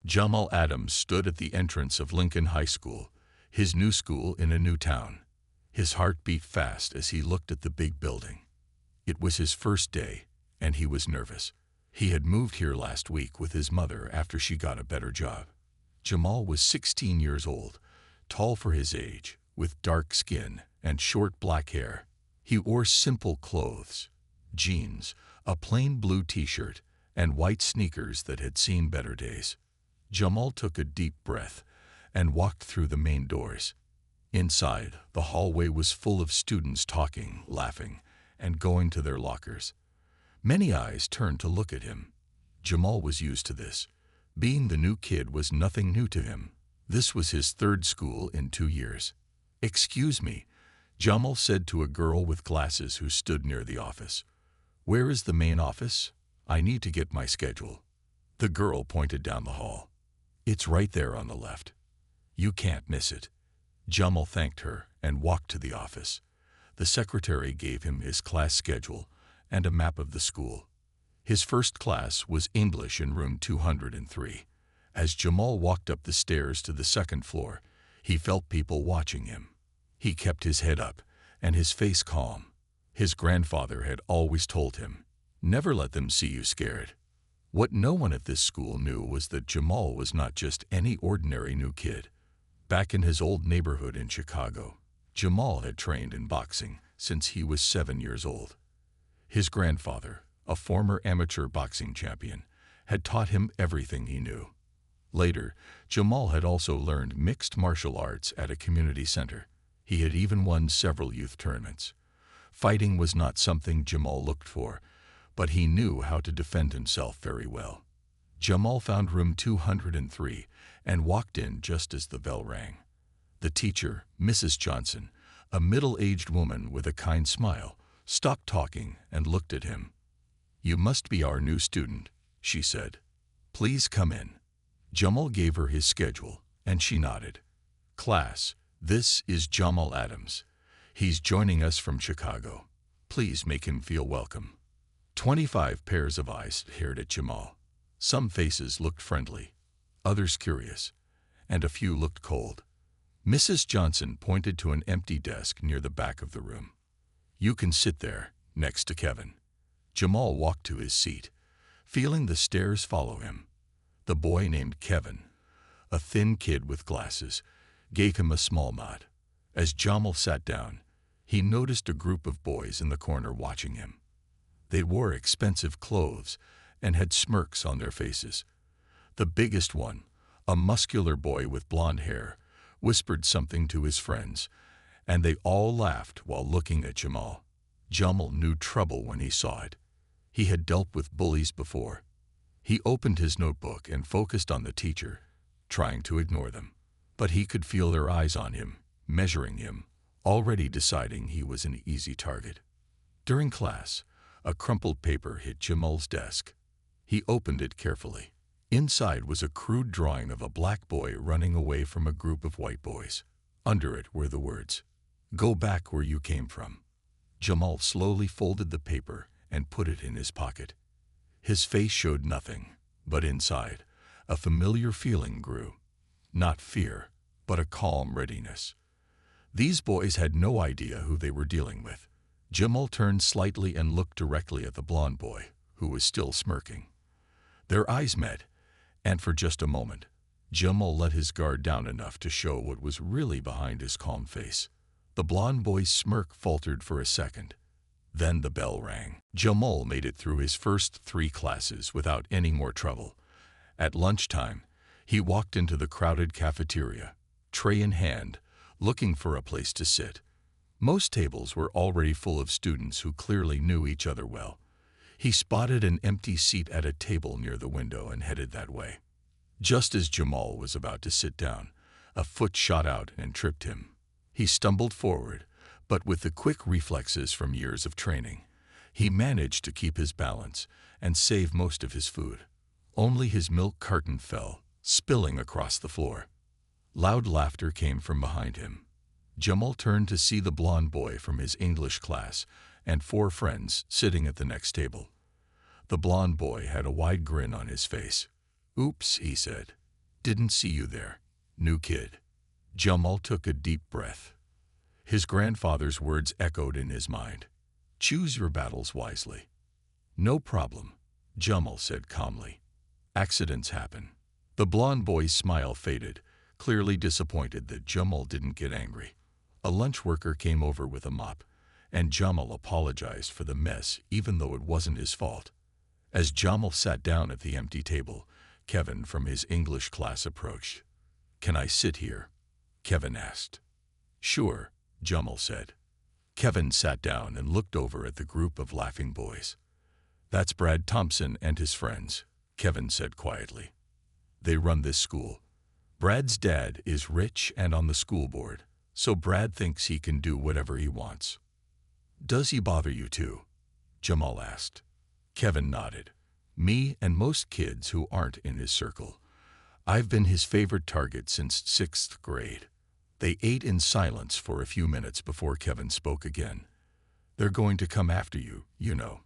Jamal Adams stood at the entrance of Lincoln High School, his new school in a new town. His heart beat fast as he looked at the big building. It was his first day, and he was nervous. He had moved here last week with his mother after she got a better job. Jamal was 16 years old, tall for his age, with dark skin and short black hair. He wore simple clothes, jeans, a plain blue t-shirt, and white sneakers that had seen better days. Jamal took a deep breath and walked through the main doors. Inside, the hallway was full of students talking, laughing, and going to their lockers. Many eyes turned to look at him. Jamal was used to this. Being the new kid was nothing new to him. This was his third school in 2 years. "Excuse me," Jamal said to a girl with glasses who stood near the office. "Where is the main office? I need to get my schedule." The girl pointed down the hall. "It's right there on the left. You can't miss it." Jamal thanked her and walked to the office. The secretary gave him his class schedule and a map of the school. His first class was English in room 203. As Jamal walked up the stairs to the second floor, he felt people watching him. He kept his head up and his face calm. His grandfather had always told him, "Never let them see you scared." What no one at this school knew was that Jamal was not just any ordinary new kid. Back in his old neighborhood in Chicago, Jamal had trained in boxing since he was 7 years old. His grandfather, a former amateur boxing champion, had taught him everything he knew. Later, Jamal had also learned mixed martial arts at a community center. He had even won several youth tournaments. Fighting was not something Jamal looked for, but he knew how to defend himself very well. Jamal found room 203 and walked in just as the bell rang. The teacher, Mrs. Johnson, a middle-aged woman with a kind smile, stopped talking and looked at him. "You must be our new student," she said. "Please come in." Jamal gave her his schedule, and she nodded. "Class, this is Jamal Adams. He's joining us from Chicago. Please make him feel welcome." 25 pairs of eyes stared at Jamal. Some faces looked friendly, others curious, and a few looked cold. Mrs. Johnson pointed to an empty desk near the back of the room. "You can sit there, next to Kevin." Jamal walked to his seat, feeling the stares follow him. The boy named Kevin, a thin kid with glasses, gave him a small nod. As Jamal sat down, he noticed a group of boys in the corner watching him. They wore expensive clothes and had smirks on their faces. The biggest one, a muscular boy with blonde hair, whispered something to his friends, and they all laughed while looking at Jamal. Jamal knew trouble when he saw it. He had dealt with bullies before. He opened his notebook and focused on the teacher, trying to ignore them. But he could feel their eyes on him, measuring him, already deciding he was an easy target. During class, a crumpled paper hit Jamal's desk. He opened it carefully. Inside was a crude drawing of a black boy running away from a group of white boys. Under it were the words, "Go back where you came from." Jamal slowly folded the paper and put it in his pocket. His face showed nothing, but inside, a familiar feeling grew. Not fear, but a calm readiness. These boys had no idea who they were dealing with. Jamal turned slightly and looked directly at the blond boy, who was still smirking. Their eyes met, and for just a moment, Jamal let his guard down enough to show what was really behind his calm face. The blond boy's smirk faltered for a second. Then the bell rang. Jamal made it through his first 3 classes without any more trouble. At lunchtime, he walked into the crowded cafeteria, tray in hand, looking for a place to sit. Most tables were already full of students who clearly knew each other well. He spotted an empty seat at a table near the window and headed that way. Just as Jamal was about to sit down, a foot shot out and tripped him. He stumbled forward, but with the quick reflexes from years of training, he managed to keep his balance and save most of his food. Only his milk carton fell, spilling across the floor. Loud laughter came from behind him. Jamal turned to see the blond boy from his English class and 4 friends sitting at the next table. The blond boy had a wide grin on his face. "Oops," he said. Didn't see you there, new kid. Jamal took a deep breath. His grandfather's words echoed in his mind. Choose your battles wisely. No problem, Jamal said calmly. Accidents happen. The blond boy's smile faded, clearly disappointed that Jamal didn't get angry. A lunch worker came over with a mop, and Jamal apologized for the mess even though it wasn't his fault. As Jamal sat down at the empty table, Kevin from his English class approached. Can I sit here? Kevin asked. Sure, Jamal said. Kevin sat down and looked over at the group of laughing boys. That's Brad Thompson and his friends, Kevin said quietly. They run this school. Brad's dad is rich and on the school board, so Brad thinks he can do whatever he wants. Does he bother you too? Jamal asked. Kevin nodded. Me and most kids who aren't in his circle. I've been his favorite target since 6th grade. They ate in silence for a few minutes before Kevin spoke again. They're going to come after you, you know.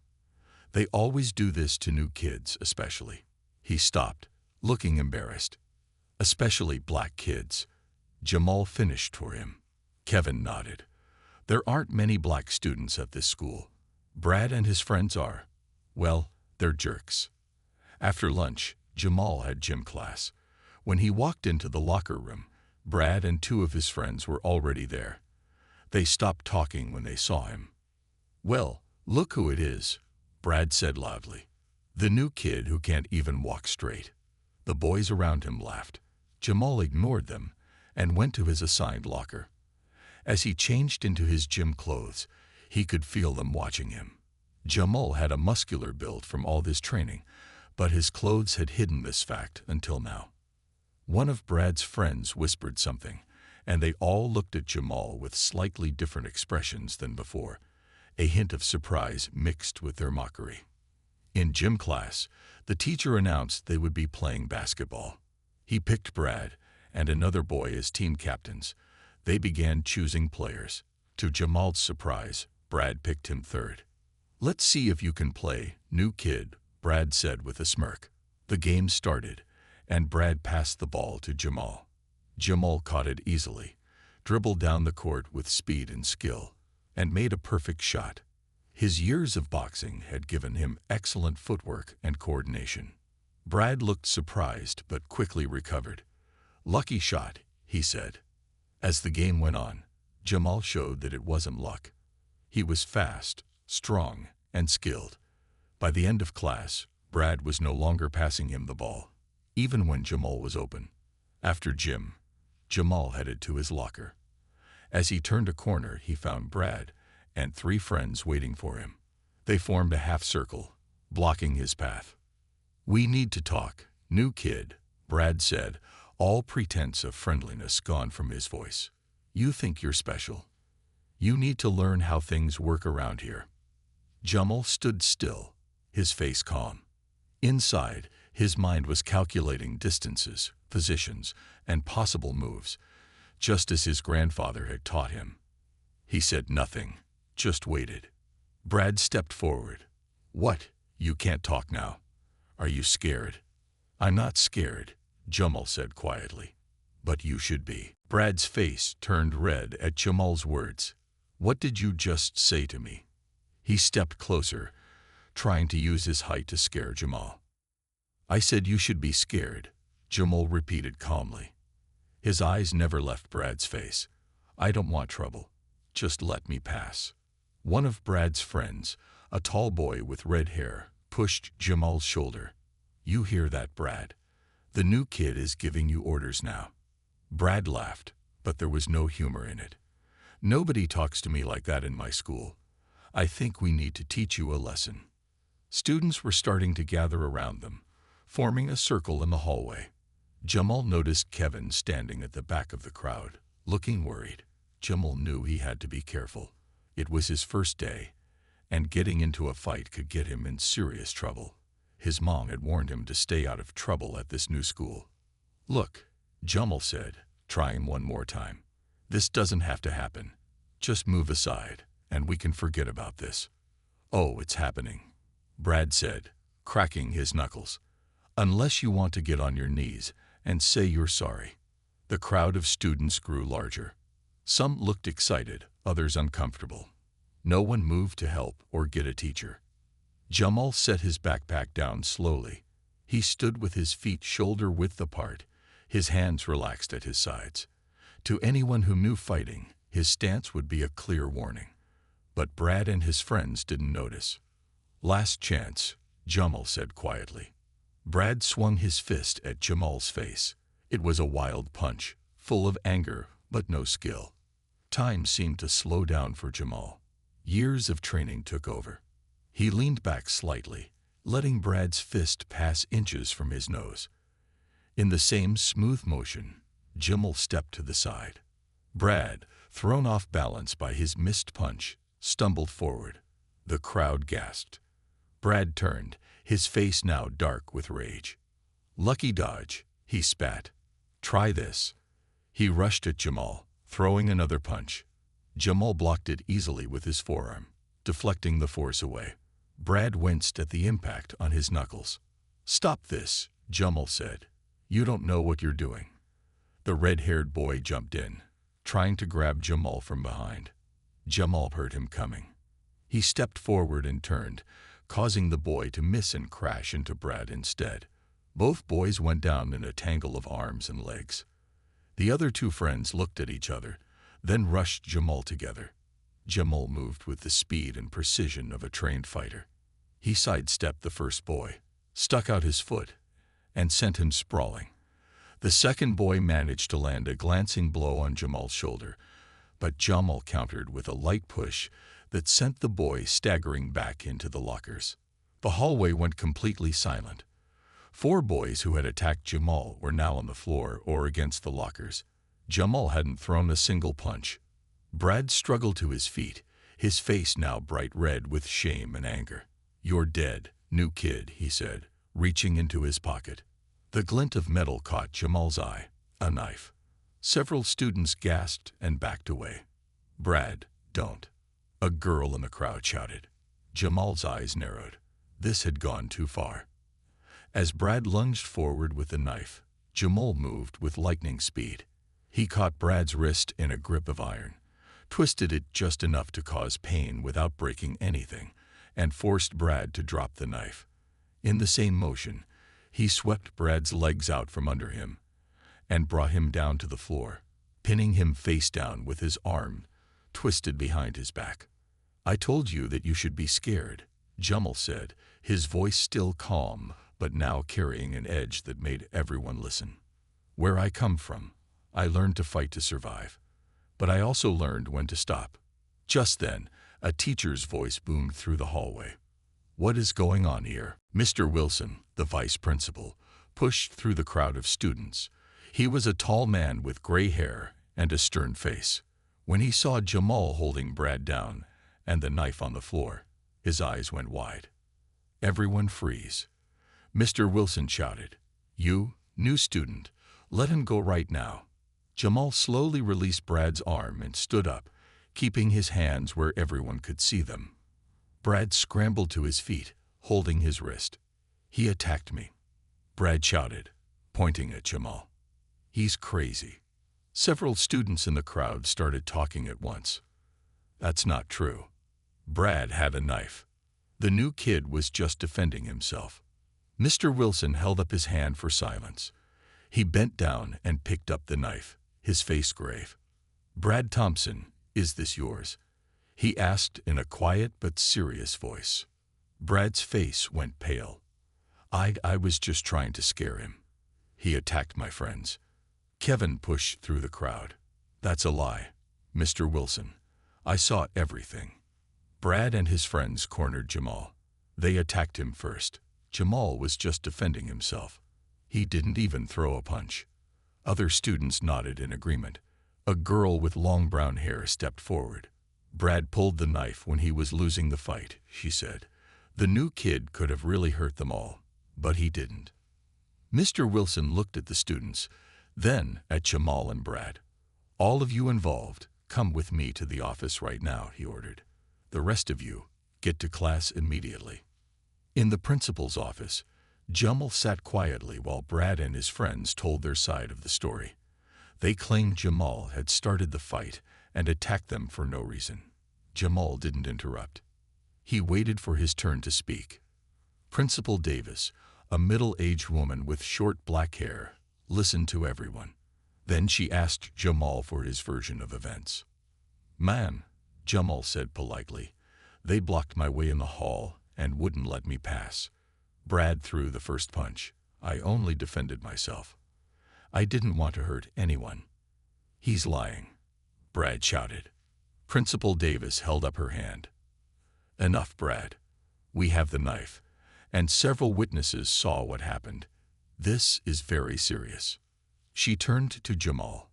They always do this to new kids, especially. He stopped, looking embarrassed. Especially black kids. Jamal finished for him. Kevin nodded. There aren't many black students at this school. Brad and his friends are. Well, they're jerks. After lunch, Jamal had gym class. When he walked into the locker room, Brad and 2 of his friends were already there. They stopped talking when they saw him. Well, look who it is, Brad said loudly. The new kid who can't even walk straight. The boys around him laughed. Jamal ignored them and went to his assigned locker. As he changed into his gym clothes, he could feel them watching him. Jamal had a muscular build from all this training, but his clothes had hidden this fact until now. One of Brad's friends whispered something, and they all looked at Jamal with slightly different expressions than before, a hint of surprise mixed with their mockery. In gym class, the teacher announced they would be playing basketball. He picked Brad and another boy as team captains. They began choosing players. To Jamal's surprise, Brad picked him third. Let's see if you can play, new kid, Brad said with a smirk. The game started, and Brad passed the ball to Jamal. Jamal caught it easily, dribbled down the court with speed and skill, and made a perfect shot. His years of boxing had given him excellent footwork and coordination. Brad looked surprised but quickly recovered. Lucky shot, he said. As the game went on, Jamal showed that it wasn't luck. He was fast, strong, and skilled. By the end of class, Brad was no longer passing him the ball, even when Jamal was open. After gym, Jamal headed to his locker. As he turned a corner, he found Brad and 3 friends waiting for him. They formed a half circle, blocking his path. We need to talk, new kid, Brad said, all pretense of friendliness gone from his voice. You think you're special. You need to learn how things work around here. Jamal stood still, his face calm. Inside, his mind was calculating distances, positions, and possible moves, just as his grandfather had taught him. He said nothing, just waited. Brad stepped forward. What? You can't talk now. Are you scared? I'm not scared, Jamal said quietly. But you should be. Brad's face turned red at Jamal's words. What did you just say to me? He stepped closer, trying to use his height to scare Jamal. I said you should be scared, Jamal repeated calmly. His eyes never left Brad's face. I don't want trouble. Just let me pass. One of Brad's friends, a tall boy with red hair, pushed Jamal's shoulder. You hear that, Brad? The new kid is giving you orders now. Brad laughed, but there was no humor in it. Nobody talks to me like that in my school. I think we need to teach you a lesson. Students were starting to gather around them, forming a circle in the hallway. Jamal noticed Kevin standing at the back of the crowd, looking worried. Jamal knew he had to be careful. It was his first day, and getting into a fight could get him in serious trouble. His mom had warned him to stay out of trouble at this new school. Look, Jamal said, trying one more time. This doesn't have to happen. Just move aside, and we can forget about this. Oh, it's happening, Brad said, cracking his knuckles. Unless you want to get on your knees and say you're sorry." The crowd of students grew larger. Some looked excited, others uncomfortable. No one moved to help or get a teacher. Jamal set his backpack down slowly. He stood with his feet shoulder-width apart, his hands relaxed at his sides. To anyone who knew fighting, his stance would be a clear warning. But Brad and his friends didn't notice. "Last chance," Jamal said quietly. Brad swung his fist at Jamal's face. It was a wild punch, full of anger, but no skill. Time seemed to slow down for Jamal. Years of training took over. He leaned back slightly, letting Brad's fist pass inches from his nose. In the same smooth motion, Jamal stepped to the side. Brad, thrown off balance by his missed punch, stumbled forward. The crowd gasped. Brad turned, his face now dark with rage. "Lucky dodge," he spat. "Try this." He rushed at Jamal, throwing another punch. Jamal blocked it easily with his forearm, deflecting the force away. Brad winced at the impact on his knuckles. "Stop this," Jamal said. "You don't know what you're doing." The red-haired boy jumped in, trying to grab Jamal from behind. Jamal heard him coming. He stepped forward and turned, causing the boy to miss and crash into Brad instead. Both boys went down in a tangle of arms and legs. The other two friends looked at each other, then rushed Jamal together. Jamal moved with the speed and precision of a trained fighter. He sidestepped the first boy, stuck out his foot, and sent him sprawling. The second boy managed to land a glancing blow on Jamal's shoulder, but Jamal countered with a light push that sent the boy staggering back into the lockers. The hallway went completely silent. 4 boys who had attacked Jamal were now on the floor or against the lockers. Jamal hadn't thrown a single punch. Brad struggled to his feet, his face now bright red with shame and anger. "You're dead, new kid," he said, reaching into his pocket. The glint of metal caught Jamal's eye. A knife. Several students gasped and backed away. "Brad, don't." A girl in the crowd shouted. Jamal's eyes narrowed. This had gone too far. As Brad lunged forward with the knife, Jamal moved with lightning speed. He caught Brad's wrist in a grip of iron, twisted it just enough to cause pain without breaking anything, and forced Brad to drop the knife. In the same motion, he swept Brad's legs out from under him and brought him down to the floor, pinning him face down with his arm twisted behind his back. "I told you that you should be scared," Jamal said, his voice still calm, but now carrying an edge that made everyone listen. "Where I come from, I learned to fight to survive, but I also learned when to stop." Just then, a teacher's voice boomed through the hallway. "What is going on here?" Mr. Wilson, the vice principal, pushed through the crowd of students. He was a tall man with gray hair and a stern face. When he saw Jamal holding Brad down and the knife on the floor, his eyes went wide. "Everyone freeze." Mr. Wilson shouted, "You, new student, let him go right now." Jamal slowly released Brad's arm and stood up, keeping his hands where everyone could see them. Brad scrambled to his feet, holding his wrist. "He attacked me," Brad shouted, pointing at Jamal. "He's crazy." Several students in the crowd started talking at once. "That's not true. Brad had a knife. The new kid was just defending himself." Mr. Wilson held up his hand for silence. He bent down and picked up the knife, his face grave. "Brad Thompson, is this yours?" he asked in a quiet but serious voice. Brad's face went pale. I was just trying to scare him. He attacked my friends." Kevin pushed through the crowd. "That's a lie, Mr. Wilson. I saw everything." Brad and his friends cornered Jamal. They attacked him first. Jamal was just defending himself. He didn't even throw a punch. Other students nodded in agreement. A girl with long brown hair stepped forward. "Brad pulled the knife when he was losing the fight," she said. "The new kid could have really hurt them all, but he didn't." Mr. Wilson looked at the students, then at Jamal and Brad. "All of you involved, come with me to the office right now," he ordered. "The rest of you, get to class immediately." In the principal's office, Jamal sat quietly while Brad and his friends told their side of the story. They claimed Jamal had started the fight and attacked them for no reason. Jamal didn't interrupt. He waited for his turn to speak. Principal Davis, a middle-aged woman with short black hair, listened to everyone. Then she asked Jamal for his version of events. "Ma'am," Jamal said politely, "they blocked my way in the hall and wouldn't let me pass. Brad threw the first punch. I only defended myself. I didn't want to hurt anyone." "He's lying," Brad shouted. Principal Davis held up her hand. "Enough, Brad. We have the knife, and several witnesses saw what happened. This is very serious." She turned to Jamal.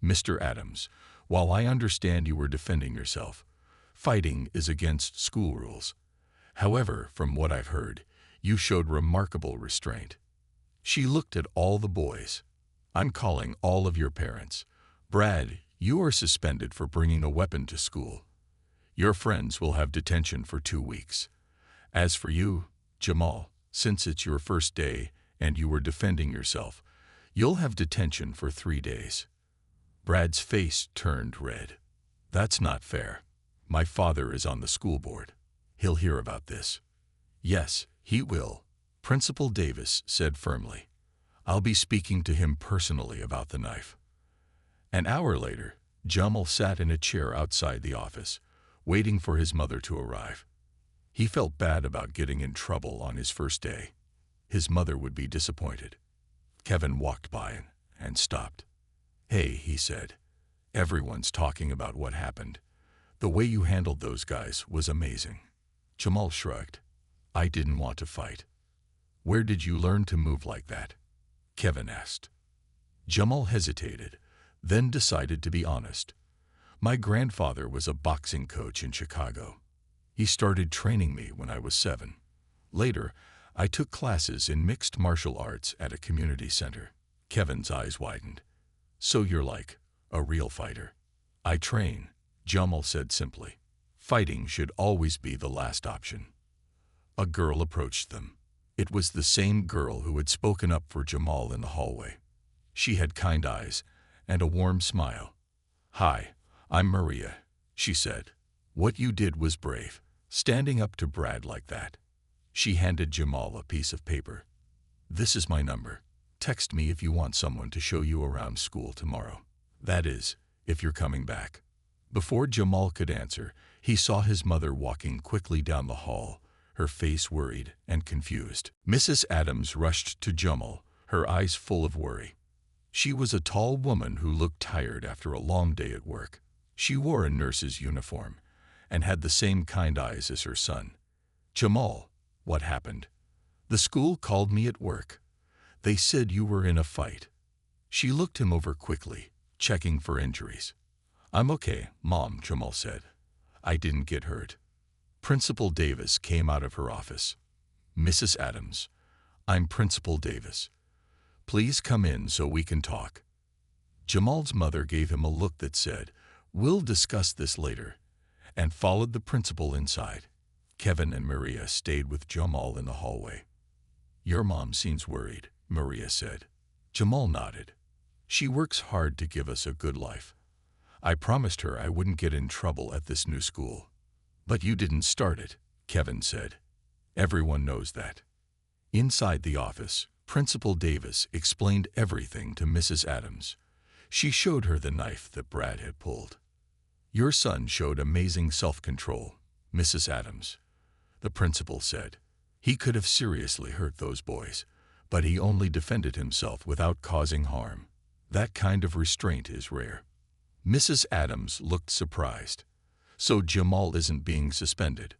"Mr. Adams, while I understand you were defending yourself, fighting is against school rules. However, from what I've heard, you showed remarkable restraint." She looked at all the boys. "I'm calling all of your parents. Brad, you are suspended for bringing a weapon to school. Your friends will have detention for 2 weeks. As for you, Jamal, since it's your first day and you were defending yourself, you'll have detention for 3 days." Brad's face turned red. "That's not fair. My father is on the school board. He'll hear about this." "Yes, he will," Principal Davis said firmly. "I'll be speaking to him personally about the knife." An hour later, Jamal sat in a chair outside the office, waiting for his mother to arrive. He felt bad about getting in trouble on his first day. His mother would be disappointed. Kevin walked by and stopped. "Hey," he said, "everyone's talking about what happened. The way you handled those guys was amazing." Jamal shrugged. "I didn't want to fight." "Where did you learn to move like that?" Kevin asked. Jamal hesitated, then decided to be honest. "My grandfather was a boxing coach in Chicago. He started training me when I was 7. Later, I took classes in mixed martial arts at a community center." Kevin's eyes widened. "So you're like a real fighter?" "I train," Jamal said simply. "Fighting should always be the last option." A girl approached them. It was the same girl who had spoken up for Jamal in the hallway. She had kind eyes and a warm smile. "Hi, I'm Maria," she said. "What you did was brave, standing up to Brad like that." She handed Jamal a piece of paper. "This is my number. Text me if you want someone to show you around school tomorrow. That is, if you're coming back." Before Jamal could answer, he saw his mother walking quickly down the hall, her face worried and confused. Mrs. Adams rushed to Jamal, her eyes full of worry. She was a tall woman who looked tired after a long day at work. She wore a nurse's uniform and had the same kind eyes as her son. "Jamal, what happened?" "The school called me at work. They said you were in a fight." She looked him over quickly, checking for injuries. "I'm okay, Mom," Jamal said. "I didn't get hurt." Principal Davis came out of her office. "Mrs. Adams, I'm Principal Davis. Please come in so we can talk." Jamal's mother gave him a look that said, "We'll discuss this later," and followed the principal inside. Kevin and Maria stayed with Jamal in the hallway. "Your mom seems worried," Maria said. Jamal nodded. "She works hard to give us a good life. I promised her I wouldn't get in trouble at this new school." "But you didn't start it," Kevin said. "Everyone knows that." Inside the office, Principal Davis explained everything to Mrs. Adams. She showed her the knife that Brad had pulled. "Your son showed amazing self-control, Mrs. Adams," the principal said. "He could have seriously hurt those boys, but he only defended himself without causing harm. That kind of restraint is rare." Mrs. Adams looked surprised. "So Jamal isn't being suspended.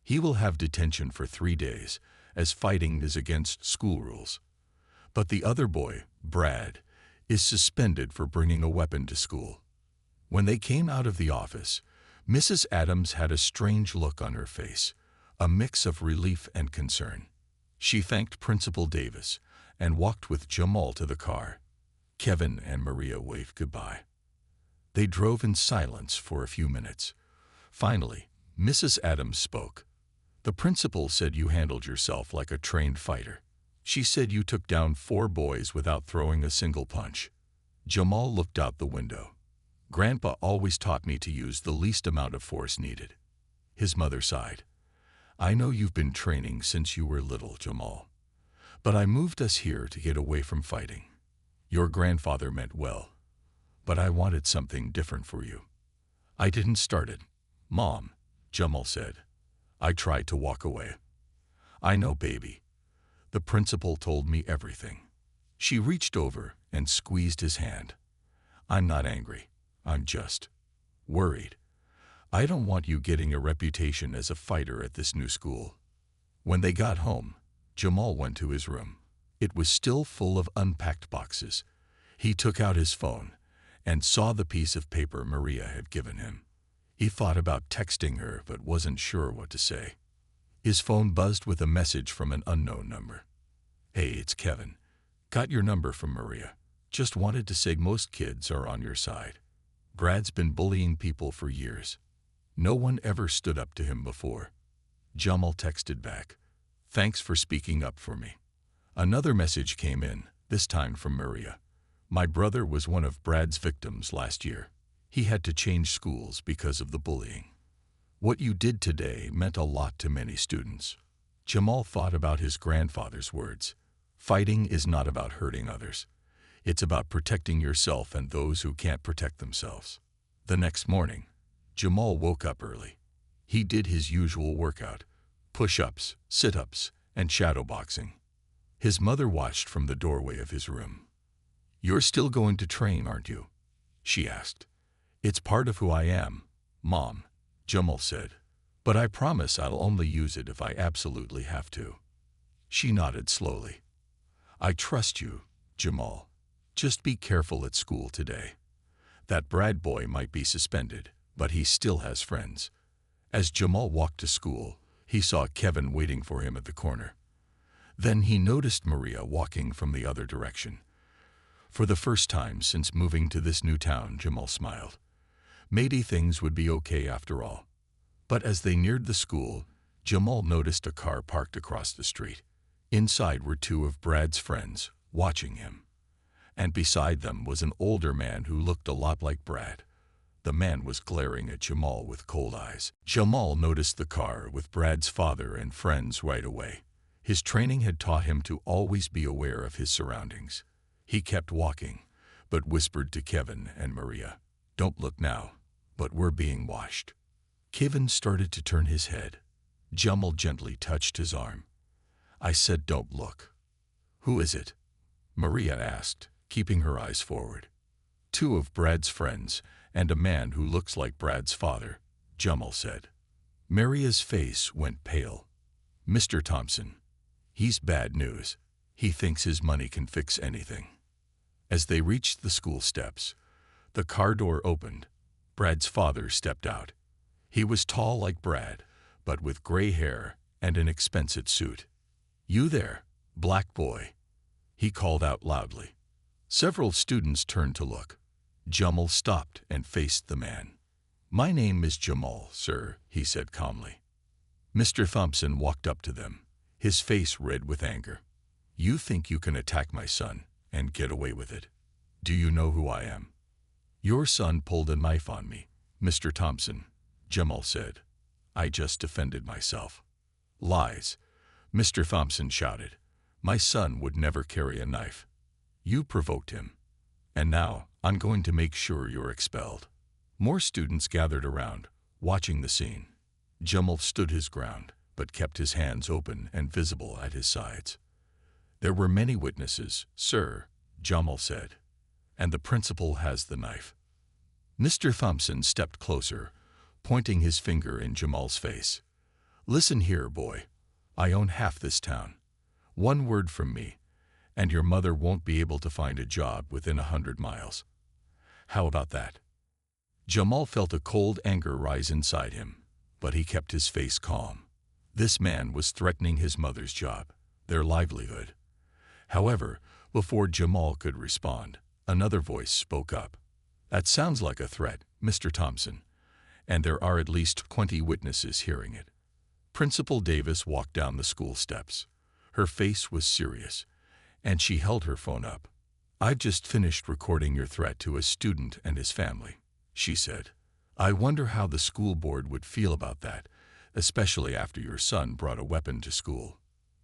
He will have detention for 3 days, as fighting is against school rules. But the other boy, Brad, is suspended for bringing a weapon to school." When they came out of the office, Mrs. Adams had a strange look on her face, a mix of relief and concern. She thanked Principal Davis and walked with Jamal to the car. Kevin and Maria waved goodbye. They drove in silence for a few minutes. Finally, Mrs. Adams spoke. "The principal said you handled yourself like a trained fighter. She said you took down 4 boys without throwing a single punch. Jamal looked out the window. Grandpa always taught me to use the least amount of force needed. His mother sighed. I know you've been training since you were little, Jamal. But I moved us here to get away from fighting. Your grandfather meant well. But I wanted something different for you. I didn't start it, Mom, Jamal said. I tried to walk away. I know, baby. The principal told me everything. She reached over and squeezed his hand. I'm not angry. I'm just worried. I don't want you getting a reputation as a fighter at this new school. When they got home, Jamal went to his room. It was still full of unpacked boxes. He took out his phone and saw the piece of paper Maria had given him. He thought about texting her but wasn't sure what to say. His phone buzzed with a message from an unknown number. Hey, it's Kevin. Got your number from Maria. Just wanted to say most kids are on your side. Brad's been bullying people for years. No one ever stood up to him before. Jamal texted back. Thanks for speaking up for me. Another message came in, this time from Maria. My brother was one of Brad's victims last year. He had to change schools because of the bullying. What you did today meant a lot to many students. Jamal thought about his grandfather's words. Fighting is not about hurting others. It's about protecting yourself and those who can't protect themselves. The next morning, Jamal woke up early. He did his usual workout, push-ups, sit-ups, and shadowboxing. His mother watched from the doorway of his room. You're still going to train, aren't you? She asked. It's part of who I am, Mom, Jamal said. But I promise I'll only use it if I absolutely have to. She nodded slowly. I trust you, Jamal. Just be careful at school today. That Brad boy might be suspended, but he still has friends. As Jamal walked to school, he saw Kevin waiting for him at the corner. Then he noticed Maria walking from the other direction. For the first time since moving to this new town, Jamal smiled. Maybe things would be okay after all. But as they neared the school, Jamal noticed a car parked across the street. Inside were 2 of Brad's friends, watching him. And beside them was an older man who looked a lot like Brad. The man was glaring at Jamal with cold eyes. Jamal noticed the car with Brad's father and friends right away. His training had taught him to always be aware of his surroundings. He kept walking, but whispered to Kevin and Maria, Don't look now, but we're being watched. Kevin started to turn his head. Jamal gently touched his arm. I said don't look. Who is it? Maria asked, keeping her eyes forward. 2 of Brad's friends and a man who looks like Brad's father, Jamal said. Maria's face went pale. Mr. Thompson. He's bad news. He thinks his money can fix anything. As they reached the school steps, the car door opened. Brad's father stepped out. He was tall like Brad, but with gray hair and an expensive suit. You there, black boy, he called out loudly. Several students turned to look. Jamal stopped and faced the man. My name is Jamal, sir, he said calmly. Mr. Thompson walked up to them, his face red with anger. You think you can attack my son and get away with it? Do you know who I am? Your son pulled a knife on me, Mr. Thompson, Jamal said. I just defended myself. Lies, Mr. Thompson shouted. My son would never carry a knife. You provoked him. And now I'm going to make sure you're expelled. More students gathered around, watching the scene. Jamal stood his ground, but kept his hands open and visible at his sides. There were many witnesses, sir, Jamal said. And the principal has the knife. Mr. Thompson stepped closer, pointing his finger in Jamal's face. Listen here, boy. I own half this town. One word from me, and your mother won't be able to find a job within 100 miles. How about that? Jamal felt a cold anger rise inside him, but he kept his face calm. This man was threatening his mother's job, their livelihood. However, before Jamal could respond, another voice spoke up. That sounds like a threat, Mr. Thompson, and there are at least 20 witnesses hearing it. Principal Davis walked down the school steps. Her face was serious, and she held her phone up. "I've just finished recording your threat to a student and his family," she said. "I wonder how the school board would feel about that, especially after your son brought a weapon to school."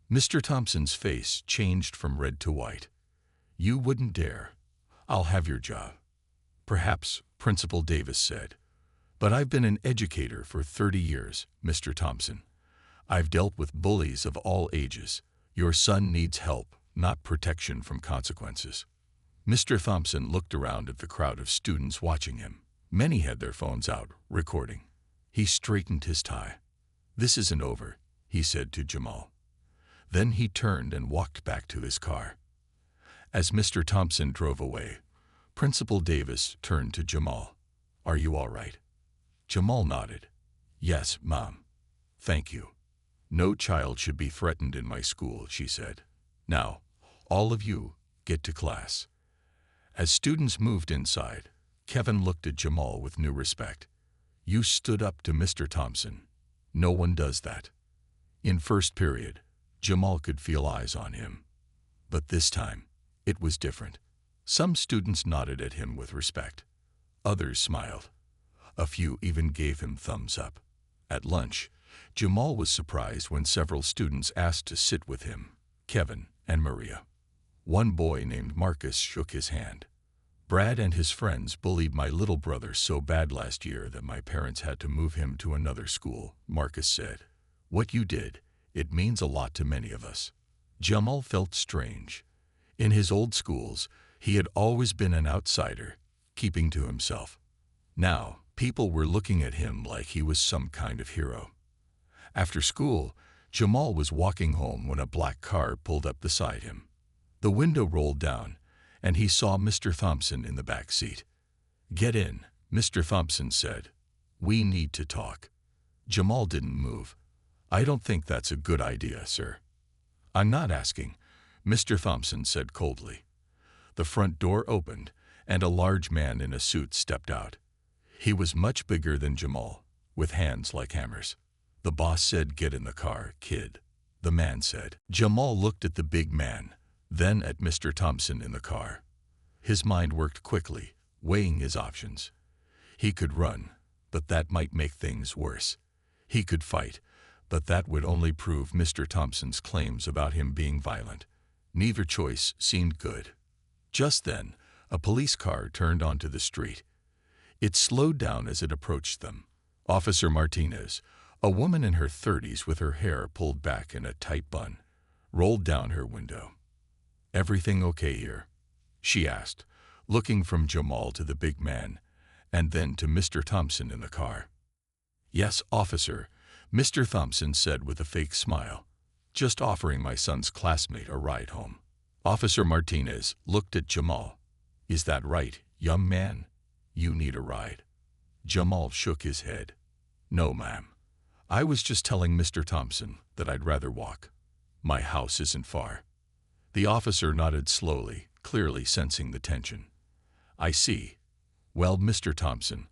Mr. Thompson's face changed from red to white. "You wouldn't dare. I'll have your job." "Perhaps," Principal Davis said. "But I've been an educator for 30 years, Mr. Thompson. I've dealt with bullies of all ages. Your son needs help, not protection from consequences." Mr. Thompson looked around at the crowd of students watching him. Many had their phones out, recording. He straightened his tie. "This isn't over," he said to Jamal. Then he turned and walked back to his car. As Mr. Thompson drove away, Principal Davis turned to Jamal. "Are you all right?" Jamal nodded. "Yes, Mom. Thank you. No child should be threatened in my school," she said. "Now, all of you, get to class." As students moved inside, Kevin looked at Jamal with new respect. "You stood up to Mr. Thompson. No one does that." In first period, Jamal could feel eyes on him. But this time, it was different. Some students nodded at him with respect. Others smiled. A few even gave him thumbs up. At lunch, Jamal was surprised when several students asked to sit with him, Kevin and Maria. One boy named Marcus shook his hand. "Brad and his friends bullied my little brother so bad last year that my parents had to move him to another school," Marcus said. "What you did, it means a lot to many of us." Jamal felt strange. In his old schools, he had always been an outsider, keeping to himself. Now, people were looking at him like he was some kind of hero. After school, Jamal was walking home when a black car pulled up beside him. The window rolled down, and he saw Mr. Thompson in the back seat. "Get in," Mr. Thompson said. "We need to talk." Jamal didn't move. "I don't think that's a good idea, sir." "I'm not asking," Mr. Thompson said coldly. The front door opened, and a large man in a suit stepped out. He was much bigger than Jamal, with hands like hammers. "The boss said get in the car, kid," the man said. Jamal looked at the big man, then at Mr. Thompson in the car. His mind worked quickly, weighing his options. He could run, but that might make things worse. He could fight, but that would only prove Mr. Thompson's claims about him being violent. Neither choice seemed good. Just then, a police car turned onto the street. It slowed down as it approached them. Officer Martinez, a woman in her 30s with her hair pulled back in a tight bun, rolled down her window. "Everything okay here?" she asked, looking from Jamal to the big man, and then to Mr. Thompson in the car. "Yes, officer," Mr. Thompson said with a fake smile. "Just offering my son's classmate a ride home." Officer Martinez looked at Jamal. "Is that right, young man? You need a ride." Jamal shook his head. "No, ma'am. I was just telling Mr. Thompson that I'd rather walk. My house isn't far." The officer nodded slowly, clearly sensing the tension. "I see. Well, Mr. Thompson,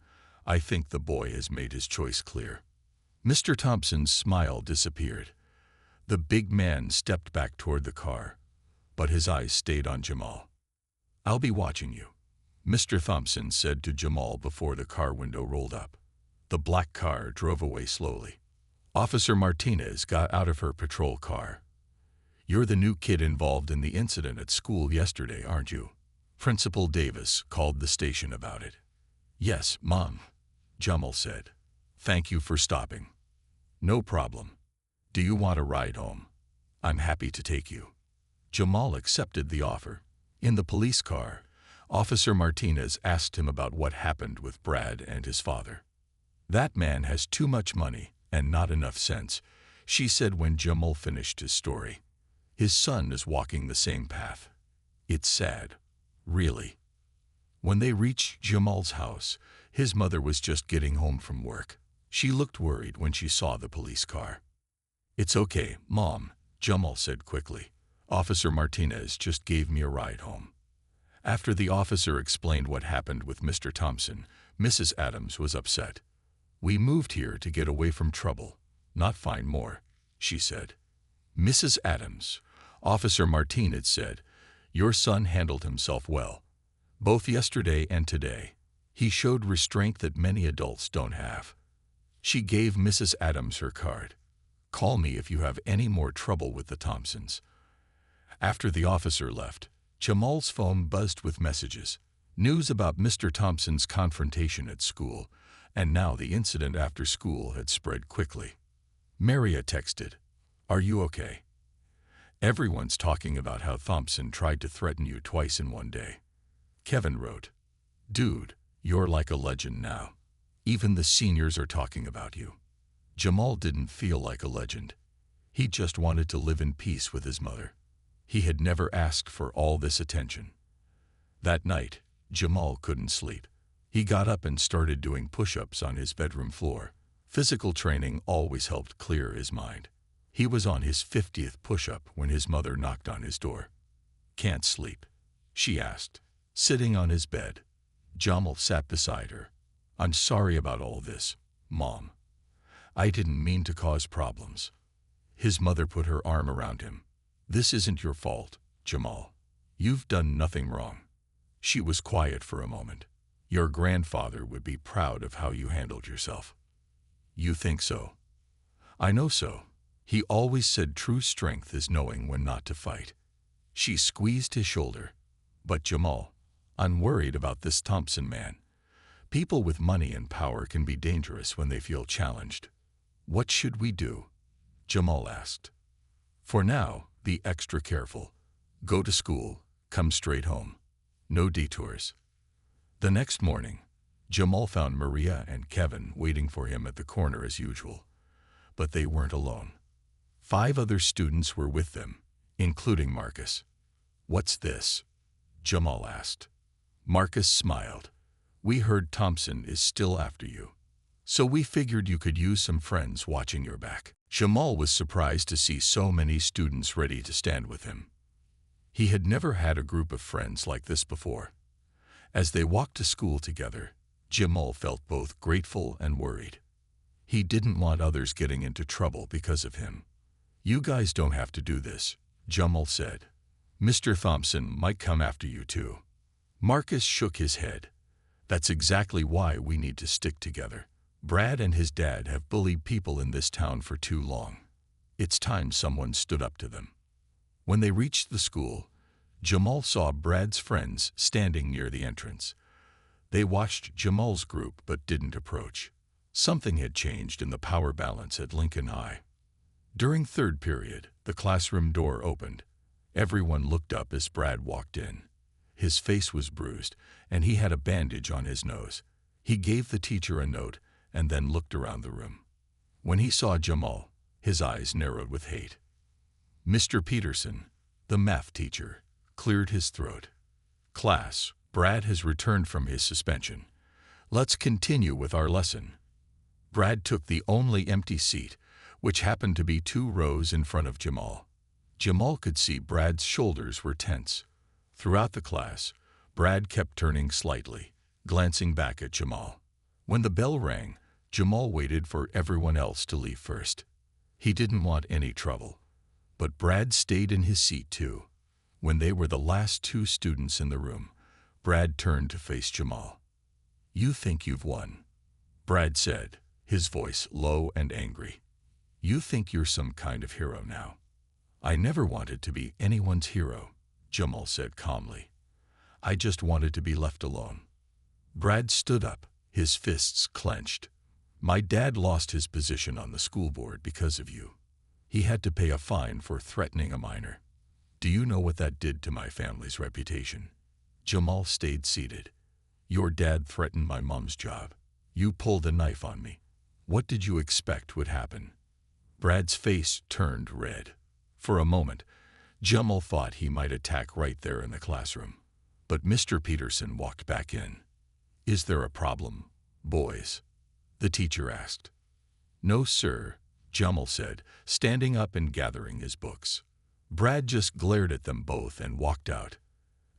I think the boy has made his choice clear." Mr. Thompson's smile disappeared. The big man stepped back toward the car, but his eyes stayed on Jamal. "I'll be watching you," Mr. Thompson said to Jamal before the car window rolled up. The black car drove away slowly. Officer Martinez got out of her patrol car. "You're the new kid involved in the incident at school yesterday, aren't you?" Principal Davis called the station about it. "Yes, Mom," Jamal said. "Thank you for stopping." "No problem. Do you want a ride home? I'm happy to take you." Jamal accepted the offer. In the police car, Officer Martinez asked him about what happened with Brad and his father. "That man has too much money and not enough sense," she said when Jamal finished his story. "His son is walking the same path. It's sad, really." When they reached Jamal's house, his mother was just getting home from work. She looked worried when she saw the police car. "It's okay, Mom," Jamal said quickly. "Officer Martinez just gave me a ride home." After the officer explained what happened with Mr. Thompson, Mrs. Adams was upset. "We moved here to get away from trouble, not find more," she said. Mrs. Adams, Officer Martinez said, "Your son handled himself well, both yesterday and today. He showed restraint that many adults don't have." She gave Mrs. Adams her card. "Call me if you have any more trouble with the Thompsons." After the officer left, Jamal's phone buzzed with messages, news about Mr. Thompson's confrontation at school, and now the incident after school had spread quickly. Maria texted, "Are you okay? Everyone's talking about how Thompson tried to threaten you twice in one day." Kevin wrote, "Dude, you're like a legend now. Even the seniors are talking about you." Jamal didn't feel like a legend. He just wanted to live in peace with his mother. He had never asked for all this attention. That night, Jamal couldn't sleep. He got up and started doing push-ups on his bedroom floor. Physical training always helped clear his mind. He was on his 50th push-up when his mother knocked on his door. "Can't sleep?" she asked, sitting on his bed. Jamal sat beside her. "I'm sorry about all this, Mom. I didn't mean to cause problems." His mother put her arm around him. "This isn't your fault, Jamal. You've done nothing wrong." She was quiet for a moment. "Your grandfather would be proud of how you handled yourself." "You think so?" "I know so. He always said true strength is knowing when not to fight." She squeezed his shoulder. "But Jamal, I'm worried about this Thompson man. People with money and power can be dangerous when they feel challenged." "What should we do?" Jamal asked. "For now, be extra careful. Go to school, come straight home. No detours." The next morning, Jamal found Maria and Kevin waiting for him at the corner as usual. But they weren't alone. 5 other students were with them, including Marcus. "What's this?" Jamal asked. Marcus smiled. "We heard Thompson is still after you, so we figured you could use some friends watching your back." Jamal was surprised to see so many students ready to stand with him. He had never had a group of friends like this before. As they walked to school together, Jamal felt both grateful and worried. He didn't want others getting into trouble because of him. "You guys don't have to do this," Jamal said. "Mr. Thompson might come after you too." Marcus shook his head. "That's exactly why we need to stick together. Brad and his dad have bullied people in this town for too long. It's time someone stood up to them." When they reached the school, Jamal saw Brad's friends standing near the entrance. They watched Jamal's group but didn't approach. Something had changed in the power balance at Lincoln High. During third period, the classroom door opened. Everyone looked up as Brad walked in. His face was bruised, and he had a bandage on his nose. He gave the teacher a note and then looked around the room. When he saw Jamal, his eyes narrowed with hate. Mr. Peterson, the math teacher, cleared his throat. "Class, Brad has returned from his suspension. Let's continue with our lesson." Brad took the only empty seat, which happened to be 2 rows in front of Jamal. Jamal could see Brad's shoulders were tense. Throughout the class, Brad kept turning slightly, glancing back at Jamal. When the bell rang, Jamal waited for everyone else to leave first. He didn't want any trouble. But Brad stayed in his seat too. When they were the last 2 students in the room, Brad turned to face Jamal. "You think you've won," Brad said, his voice low and angry. "You think you're some kind of hero now." "I never wanted to be anyone's hero," Jamal said calmly. "I just wanted to be left alone." Brad stood up, his fists clenched. "My dad lost his position on the school board because of you. He had to pay a fine for threatening a minor. Do you know what that did to my family's reputation?" Jamal stayed seated. "Your dad threatened my mom's job. You pulled a knife on me. What did you expect would happen?" Brad's face turned red. For a moment, Jamal thought he might attack right there in the classroom. But Mr. Peterson walked back in. "Is there a problem, boys?" the teacher asked. "No, sir," Jamal said, standing up and gathering his books. Brad just glared at them both and walked out.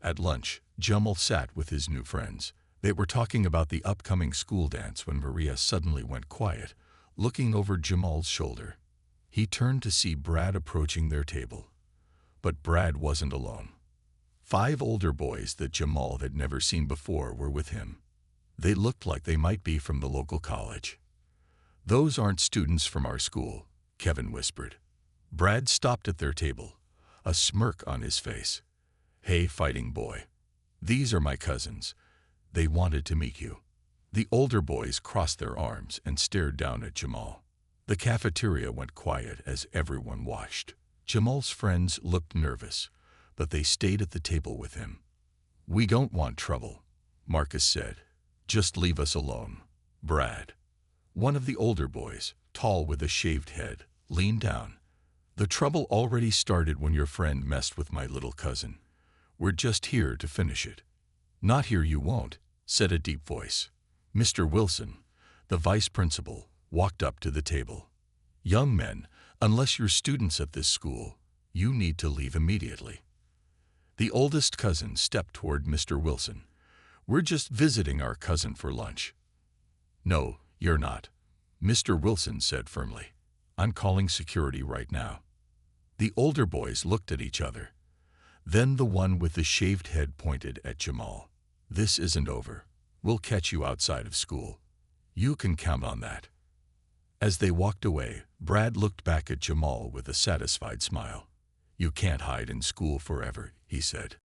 At lunch, Jamal sat with his new friends. They were talking about the upcoming school dance when Maria suddenly went quiet, looking over Jamal's shoulder. He turned to see Brad approaching their table. But Brad wasn't alone. 5 older boys that Jamal had never seen before were with him. They looked like they might be from the local college. "Those aren't students from our school," Kevin whispered. Brad stopped at their table, a smirk on his face. "Hey, fighting boy. These are my cousins. They wanted to meet you." The older boys crossed their arms and stared down at Jamal. The cafeteria went quiet as everyone watched. Jamal's friends looked nervous, but they stayed at the table with him. "We don't want trouble," Marcus said. "Just leave us alone." Brad, one of the older boys, tall with a shaved head, leaned down. "The trouble already started when your friend messed with my little cousin. We're just here to finish it." "Not here you won't," said a deep voice. Mr. Wilson, the vice principal, walked up to the table. "Young men, unless you're students at this school, you need to leave immediately." The oldest cousin stepped toward Mr. Wilson. "We're just visiting our cousin for lunch." "No, you're not," Mr. Wilson said firmly. "I'm calling security right now." The older boys looked at each other. Then the one with the shaved head pointed at Jamal. "This isn't over. We'll catch you outside of school. You can count on that." As they walked away, Brad looked back at Jamal with a satisfied smile. "You can't hide in school forever," he said.